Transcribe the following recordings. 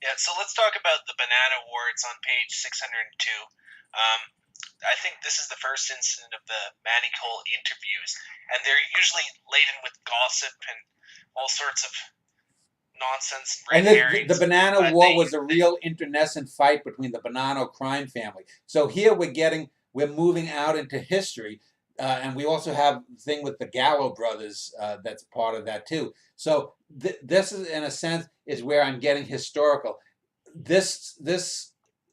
Yeah, so let's talk about the Banana Awards on page 602. Um, I think this is the first incident of the Manny Cole interviews, and they're usually laden with gossip and all sorts of nonsense and red And the herrings. Banana But War was a real internecine fight between the Bonanno crime family. So here we're moving out into history, and we also have the thing with the Gallo brothers that's part of that too. So this is, in a sense, is where I'm getting historical. This this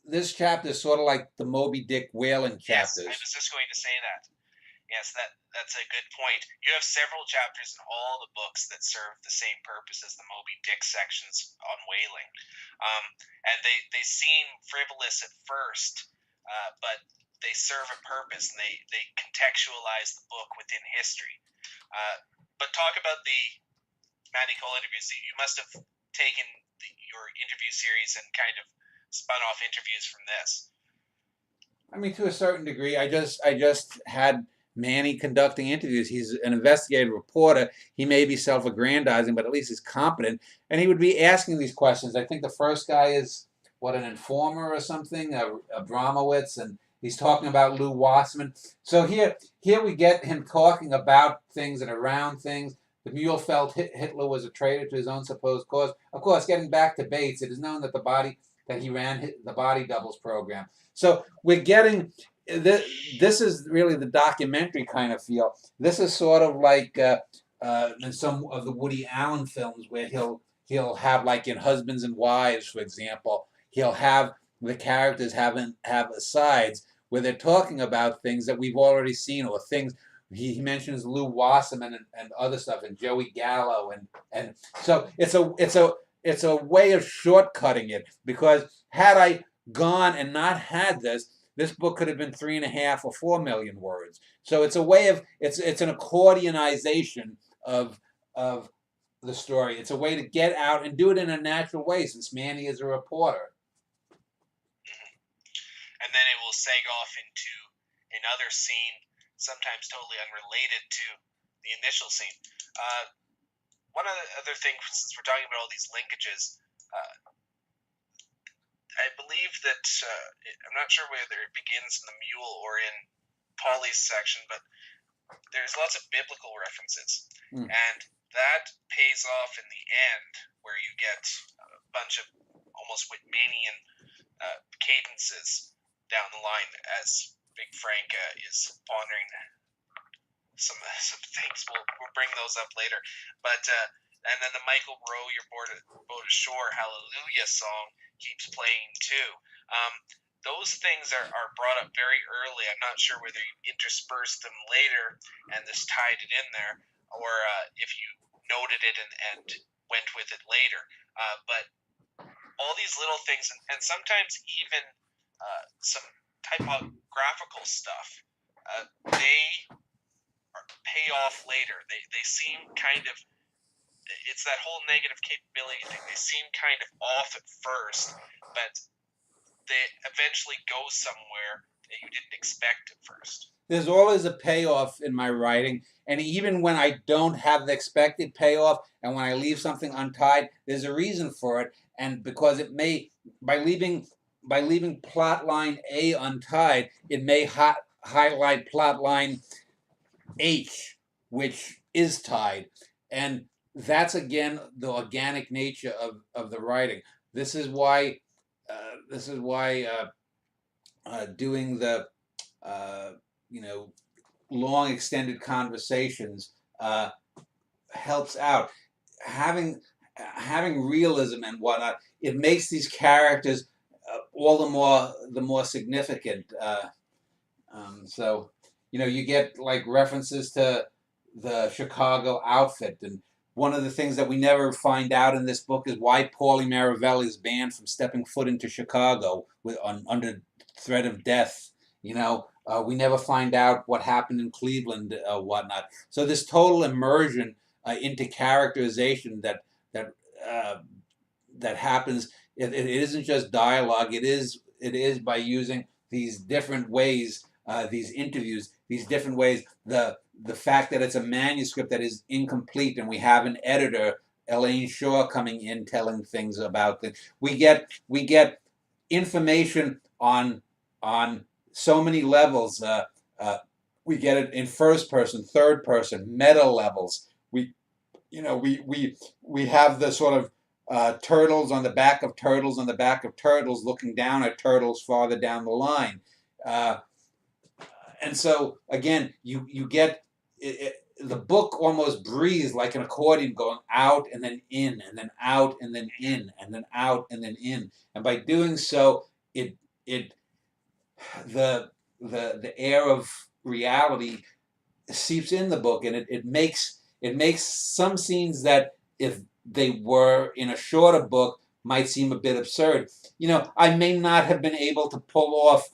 this chapter is sort of like the Moby Dick whaling yes, I chapters. was just going to say that. Yes, that's a good point. You have several chapters in all the books that serve the same purpose as the Moby Dick sections on whaling, um, and they seem frivolous at first, but they serve a purpose and they contextualize the book within history. But talk about the Manny Cole interviews. You must have taken your interview series and kind of spun off interviews from this. I mean, to a certain degree, I just had Manny conducting interviews. He's an investigative reporter. He may be self-aggrandizing, but at least he's competent, and he would be asking these questions. I think the first guy is what, an informer or something, a Bromowitz, and he's talking about Lou Wasserman. So here we get him talking about things and around things. The mule felt Hitler was a traitor to his own supposed cause. Of course, getting back to Bates, it is known that he ran the body doubles program. So we're getting this is really the documentary kind of feel. This is sort of like in some of the Woody Allen films where he'll have, like in Husbands and Wives, for example, he'll have the characters have asides where they're talking about things that we've already seen, or things he mentions Lou Wasserman and other stuff, and Joey Gallo, and so it's a way of shortcutting it, because had I gone and not had this book could have been 3.5 or 4 million words. So it's a way of it's an accordionization of the story. It's a way to get out and do it in a natural way, since Manny is a reporter. And then it will seg off into another scene, sometimes totally unrelated to the initial scene. One other thing, since we're talking about all these linkages, I believe that I'm not sure whether it begins in the Mule or in Polly's section, but there's lots of biblical references, and that pays off in the end, where you get a bunch of almost Whitmanian cadences down the line as Big Frank is pondering some things. We'll bring those up later, but and then the Michael Rowe Your Boat Ashore Hallelujah song keeps playing too. Those things are brought up very early. I'm not sure whether you interspersed them later and this tied it in there, or if you noted it and went with it later. But all these little things, and sometimes even some typographical stuff, they pay off later. They seem kind of, it's that whole negative capability thing. They seem kind of off at first, but they eventually go somewhere that you didn't expect at first. There's always a payoff in my writing, and even when I don't have the expected payoff, and when I leave something untied, there's a reason for it. And because it may, by leaving plot line A untied, it may highlight plot line H, which is tied, and that's again the organic nature of the writing. This is why doing the uh, you know long extended conversations helps out. Having realism and whatnot, it makes these characters all the more significant. So you get like references to the Chicago outfit, and one of the things that we never find out in this book is why Paulie Maravelli is banned from stepping foot into Chicago under threat of death. We never find out what happened in Cleveland, whatnot. So this total immersion into characterization uh, that happens. It isn't just dialogue. It is by using these different ways, these interviews, these different ways. The fact that it's a manuscript that is incomplete, and we have an editor Elaine Shaw coming in telling things about things. We get information on so many levels. We get it in first person, third person, meta levels. We have the sort of turtles on the back of turtles on the back of turtles looking down at turtles farther down the line. Uh, and so again, you get the book almost breathes like an accordion, going out and then in, and then out and then in, and then out and then in. And by doing so, it the air of reality seeps in the book, and it makes some scenes that, if they were in a shorter book, might seem a bit absurd. I may not have been able to pull off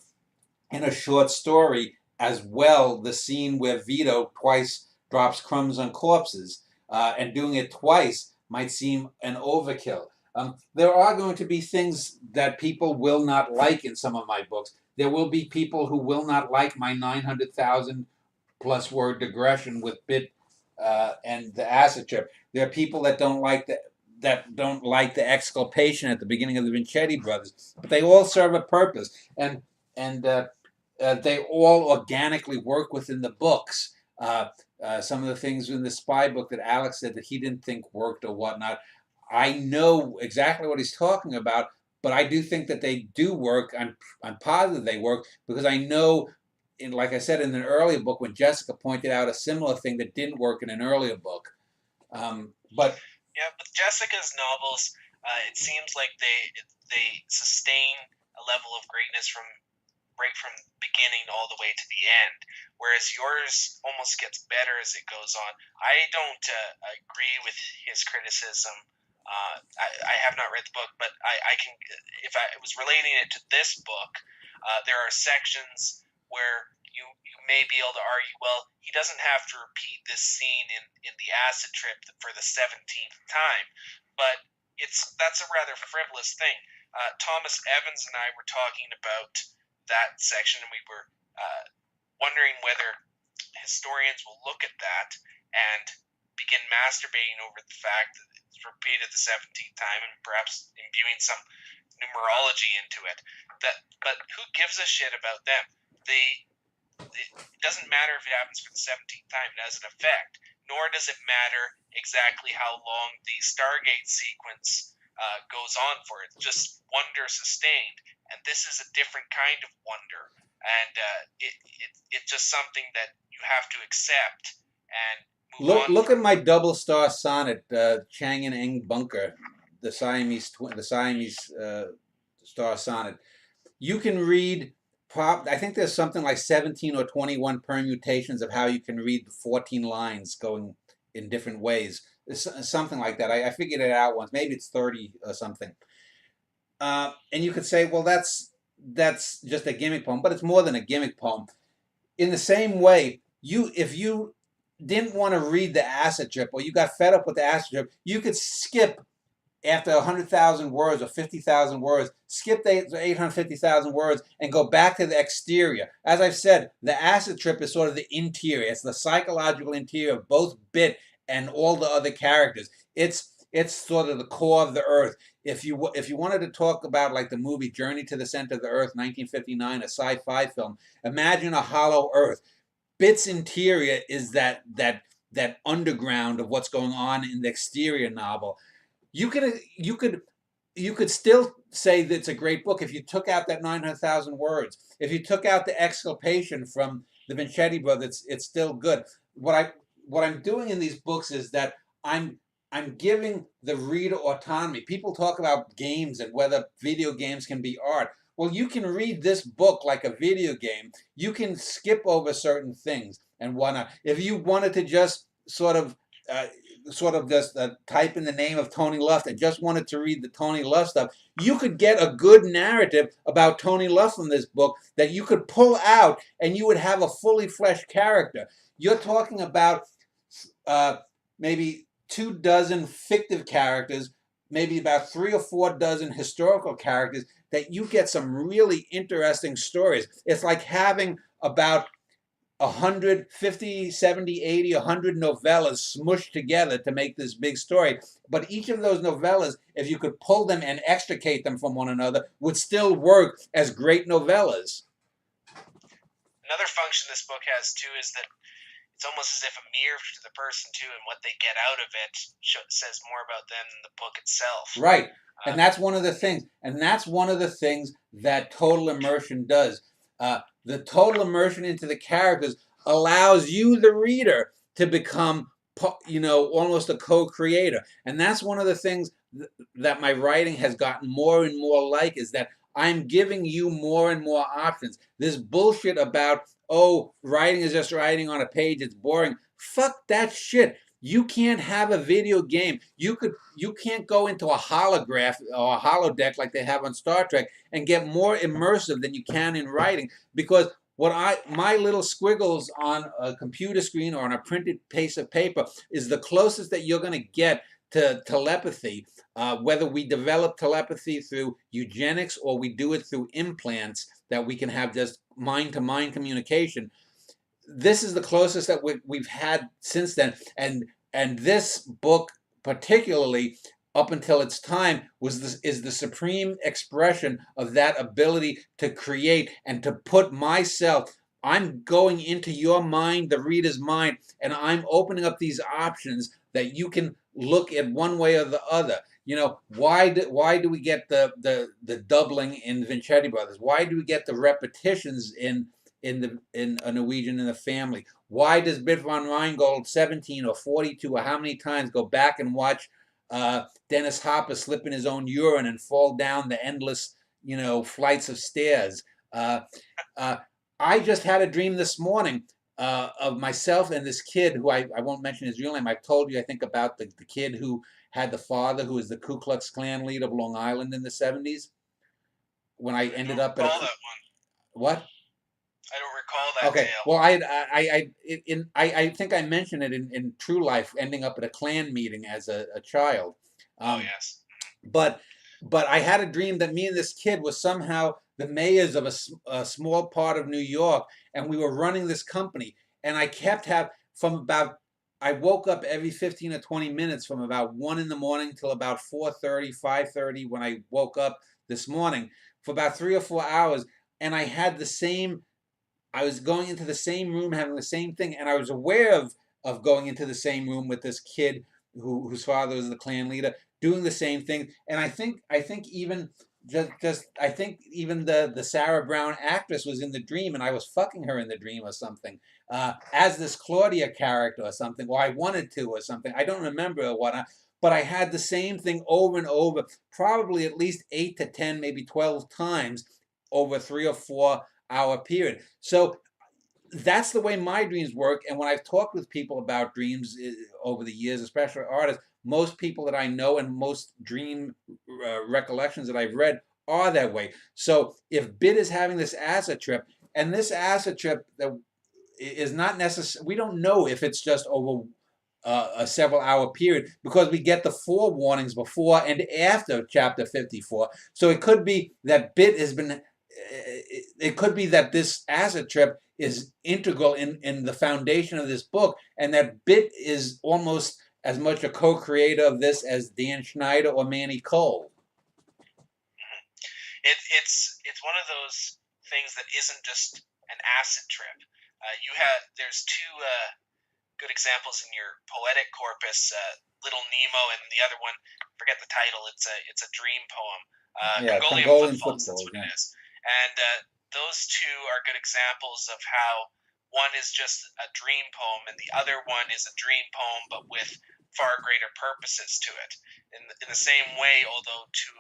in a short story as well the scene where Vito twice drops crumbs on corpses, and doing it twice might seem an overkill. There are going to be things that people will not like in some of my books. There will be people who will not like my 900,000 plus word digression with bit and the acid trip. There are people that don't like the exculpation at the beginning of the Vincetti brothers, but they all serve a purpose, and they all organically work within the books. Some of the things in the spy book that Alex said that he didn't think worked or whatnot, I know exactly what he's talking about, but I do think that they do work. I'm positive they work, because I know, like I said, in an earlier book, when Jessica pointed out a similar thing that didn't work in an earlier book. But yeah, with Jessica's novels, it seems like they sustain a level of greatness from right from beginning all the way to the end, whereas yours almost gets better as it goes on. I don't agree with his criticism. I have not read the book, but I can, if I was relating it to this book, there are sections where you may be able to argue, well, he doesn't have to repeat this scene in the acid trip for the 17th time, but that's a rather frivolous thing. Thomas Evans and I were talking about that section, and we were wondering whether historians will look at that and begin masturbating over the fact that it's repeated the 17th time, and perhaps imbuing some numerology into it. But who gives a shit about them? It doesn't matter if it happens for the 17th time; it has an effect. Nor does it matter exactly how long the Stargate sequence goes on for. It's just wonder sustained, and this is a different kind of wonder, and it's just something that you have to accept and move on. Look at my double star sonnet, Chang and Eng Bunker, the Siamese star sonnet. You can read. I think there's something like 17 or 21 permutations of how you can read the 14 lines going in different ways. It's something like that. I figured it out once. Maybe it's 30 or something. And you could say, well, that's just a gimmick poem, but it's more than a gimmick poem. In the same way, if you didn't want to read the acid trip, or you got fed up with the acid trip, you could skip after 100,000 words or 50,000 words, skip the 850,000 words and go back to the exterior. As I've said, the acid trip is sort of the interior. It's the psychological interior of both Bit and all the other characters. It's sort of the core of the Earth. If you wanted to talk about, like, the movie Journey to the Center of the Earth, 1959, a sci-fi film, imagine a hollow Earth. Bit's interior is that underground of what's going on in the exterior novel. You could still say that it's a great book if you took out that 900,000 words. If you took out the exculpation from the Vincetti brothers, it's still good. What I'm doing in these books is that I'm giving the reader autonomy. People talk about games and whether video games can be art. Well, you can read this book like a video game. You can skip over certain things and whatnot. If you wanted to just sort of just type in the name of Tony Luft and just wanted to read the Tony Luft stuff, you could get a good narrative about Tony Luft in this book that you could pull out, and you would have a fully fleshed character. You're talking about maybe 24 fictive characters, maybe about 3 or 4 dozen historical characters, that you get some really interesting stories. It's like having about 100, 50, 70, 80, 100 novellas smushed together to make this big story. But each of those novellas, if you could pull them and extricate them from one another, would still work as great novellas. Another function this book has too is that it's almost as if a mirror to the person too, and what they get out of it says more about them than the book itself. Right. And that's one of the things. And that's one of the things that total immersion does. The total immersion into the characters allows you, the reader, to become, almost a co-creator. And that's one of the things that my writing has gotten more and more like, is that I'm giving you more and more options. This bullshit about, oh, writing is just writing on a page, it's boring. Fuck that shit. You can't have a video game. You can't go into a holograph or a holodeck like they have on Star Trek and get more immersive than you can in writing, because my little squiggles on a computer screen or on a printed piece of paper is the closest that you're going to get to telepathy, whether we develop telepathy through eugenics or we do it through implants that we can have just mind-to-mind communication. This is the closest that we've had since then, and this book particularly, up until its time, is the supreme expression of that ability to create and to put myself. I'm going into your mind, the reader's mind, and I'm opening up these options that you can look at one way or the other. Why do we get the doubling in Vincetti Brothers? Why do we get the repetitions in a Norwegian in the Family? Why does Bit von Rheingold 17 or 42 or how many times go back and watch Dennis Hopper slip in his own urine and fall down the endless, flights of stairs? I just had a dream this morning of myself and this kid who I won't mention his real name. I've told you, I think, about the kid who had the father who was the Ku Klux Klan leader of Long Island in the 70s. When I ended up at what? I don't recall that. Okay, tale. well, I think I mentioned it in True Life, ending up at a Klan meeting as a child. Oh yes. But I had a dream that me and this kid was somehow the mayors of a small part of New York, and we were running this company. And I kept I woke up every 15 or 20 minutes from about 1 in the morning till about 4:30, 5:30 when I woke up this morning, for about 3 or 4 hours, and I was going into the same room, having the same thing, and I was aware of going into the same room with this kid whose father was the Klan leader, doing the same thing. And I think even the Sarah Brown actress was in the dream, and I was fucking her in the dream or something, as this Claudia character or something, or I wanted to or something. I don't remember what. But I had the same thing over and over, probably at least 8 to 10, maybe 12 times over 3 or 4 hour period. So that's the way my dreams work. And when I've talked with people about dreams over the years, especially artists, most people that I know and most dream recollections that I've read are that way. So if Bit is having this acid trip, and this acid trip that is not necessary, we don't know if it's just over a several hour period, because we get the forewarnings before and after chapter 54. So it could be that Bit has been, it could be that this acid trip is integral in the foundation of this book, and that Bit is almost as much a co-creator of this as Dan Schneider or Manny Cole. It's one of those things that isn't just an acid trip. There's two good examples in your poetic corpus, Little Nemo, and the other one, forget the title. It's a dream poem. Congolian Footfalls, that's what it is. And those two are good examples of how one is just a dream poem and the other one is a dream poem but with far greater purposes to it. In the same way, although to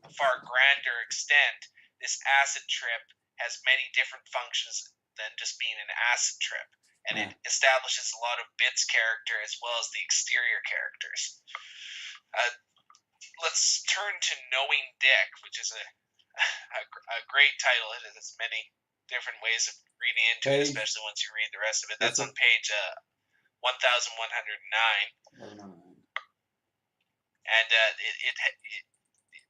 a far grander extent, this acid trip has many different functions than just being an acid trip. And it establishes a lot of Bit's character as well as the exterior characters. Let's turn to Knowing Dick, which is a great title. It has many different ways of reading into it, especially once you read the rest of it. That's on page 1109. And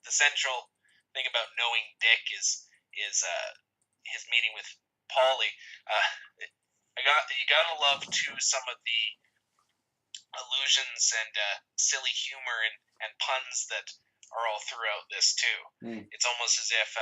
the central thing about Knowing Dick is his meeting with Polly. you gotta love too some of the allusions and silly humor and puns that are all throughout this too. It's almost as if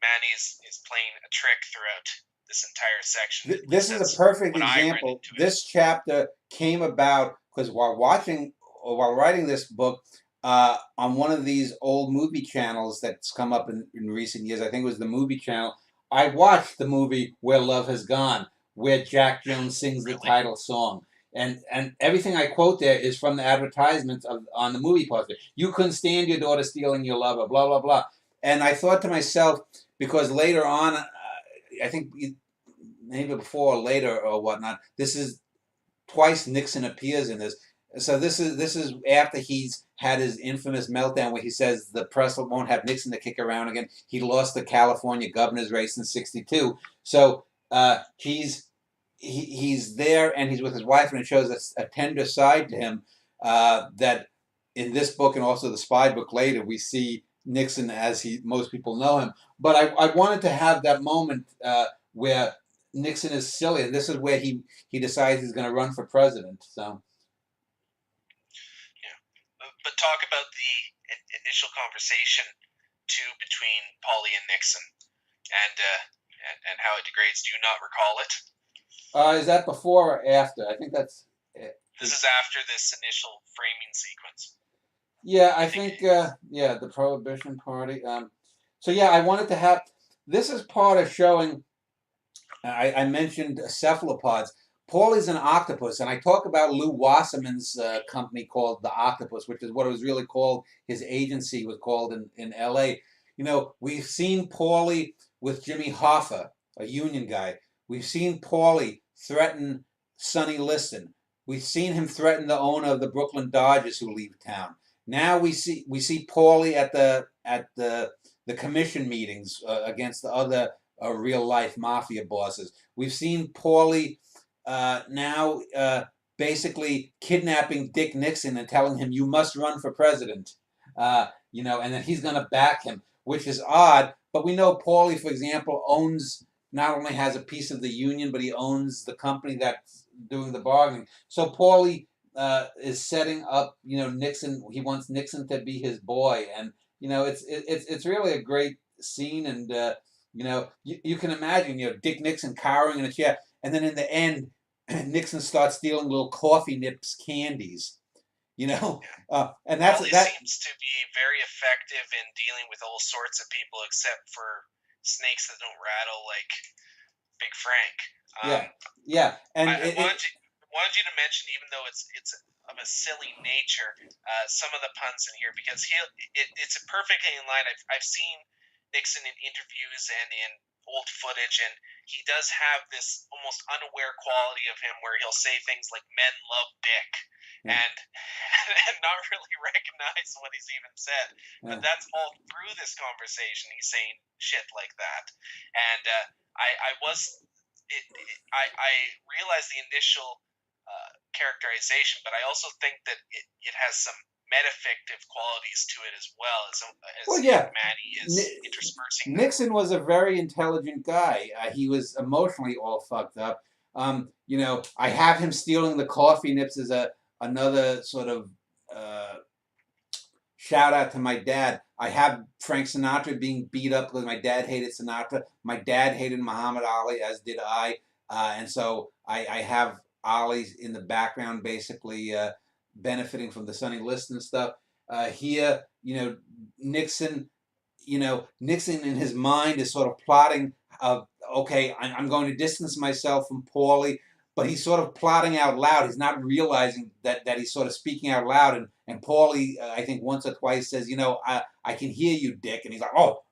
Manny is playing a trick throughout this entire section. This is a perfect example. This chapter came about because while writing this book, on one of these old movie channels that's come up in recent years, I think it was the Movie Channel, I watched the movie Where Love Has Gone, where Jack Jones sings the title song. And everything I quote there is from the advertisements on the movie poster. You couldn't stand your daughter stealing your lover, blah, blah, blah. And I thought to myself, because later on, I think maybe before or later or whatnot, this is twice Nixon appears in this. So this is after he's had his infamous meltdown where he says the press won't have Nixon to kick around again. He lost the California governor's race in '62. So he's there and he's with his wife, and it shows a tender side to him that in this book and also the spy book later we see Nixon as most people know him. But I wanted to have that moment where Nixon is silly, and this is where he decides he's going to run for president. So, yeah, but talk about the initial conversation too between Paulie and Nixon, and how it degrades. Do you not recall it? Is that before or after? I think that's. This is after this initial framing sequence. Yeah, I think the Prohibition Party. So yeah, I wanted to have. This is part of showing. I mentioned cephalopods. Paulie's an octopus, and I talk about Lou Wasserman's company called The Octopus, which is what it was really called. His agency was called in L.A. You know, we've seen Paulie with Jimmy Hoffa, a union guy. We've seen Paulie threaten Sonny Liston. We've seen him threaten the owner of the Brooklyn Dodgers who leave town. Now we see Paulie at the commission meetings against the other real life mafia bosses. We've seen Paulie now basically kidnapping Dick Nixon and telling him you must run for president. You know, and then he's going to back him, which is odd. But we know Paulie, for example, not only has a piece of the union, but he owns the company that's doing the bargaining. So Paulie is setting up, you know, Nixon. He wants Nixon to be his boy, and you know, it's really a great scene. And you know, you can imagine, you know, Dick Nixon cowering in a chair, and then in the end, Nixon starts stealing little coffee nips candies. You know, and that seems to be very effective in dealing with all sorts of people, except for snakes that don't rattle like Big Frank. And I wanted you to mention, even though it's of a silly nature, some of the puns in here, because it's perfectly in line. I've seen Nixon in interviews and in old footage, and he does have this almost unaware quality of him where he'll say things like "men love Dick," and not really recognize what he's even said. But that's all through this conversation. He's saying shit like that, and I realized the initial characterization, but I also think that it has some metafictive qualities to it as well as Manny is interspersing. Nixon was a very intelligent guy. He was emotionally all fucked up. You know, I have him stealing the coffee nips as another sort of shout out to my dad. I have Frank Sinatra being beat up because my dad hated Sinatra. My dad hated Muhammad Ali, as did I. And so I have Ali in the background basically benefiting from the Sonny Liston stuff. Here, you know, Nixon in his mind is sort of plotting, okay, I'm going to distance myself from Paulie, but he's sort of plotting out loud. He's not realizing that he's sort of speaking out loud. And Paulie, I think once or twice says, you know, I can hear you, Dick. And he's like, oh,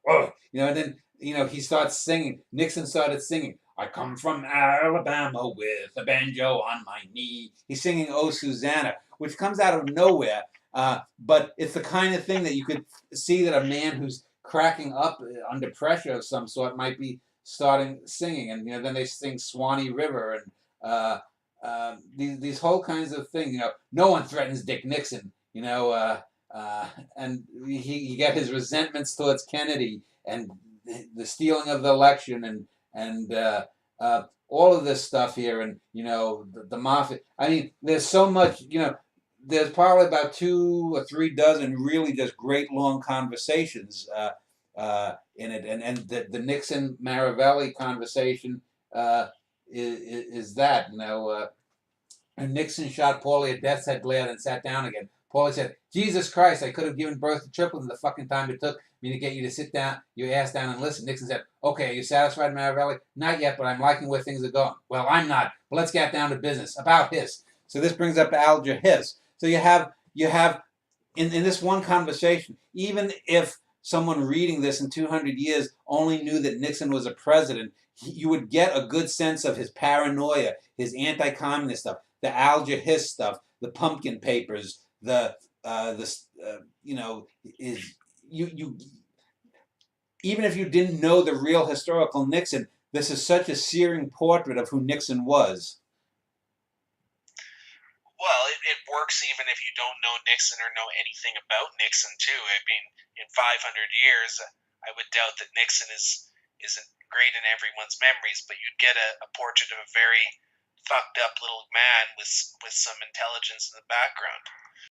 you know, and then, you know, he starts singing. Nixon started singing. I come from Alabama with a banjo on my knee. He's singing Oh, Susanna, which comes out of nowhere. But it's the kind of thing that you could see that a man who's cracking up under pressure of some sort might be starting singing. And, you know, then they sing Swanee River and these whole kinds of things. You know, no one threatens Dick Nixon, you know, and you get his resentments towards Kennedy and the stealing of the election and all of this stuff here, and the mafia. I mean, there's so much. There's probably about 2 or 3 dozen really just great long conversations in it, and the Nixon Maravelli conversation is that and Nixon shot Paulie a death's head glare and sat down again. Paulie said, "Jesus Christ, I could have given birth to triplets in the fucking time it took me to get you to sit down, your ass down and listen." Nixon said, "Okay, are you satisfied, Maravelli?" "Not yet, but I'm liking where things are going." "Well, I'm not. But let's get down to business. About Hiss." So this brings up Alger Hiss. So you have in this one conversation, even if someone reading this in 200 years only knew that Nixon was a president, you would get a good sense of his paranoia, his anti-communist stuff, the Alger Hiss stuff, the pumpkin papers, is you even if you didn't know the real historical Nixon, this is such a searing portrait of who Nixon was. Well, it works even if you don't know Nixon or know anything about Nixon too. I mean, in 500 years, I would doubt that Nixon isn't great in everyone's memories, but you'd get a portrait of a very fucked up little man with some intelligence in the background.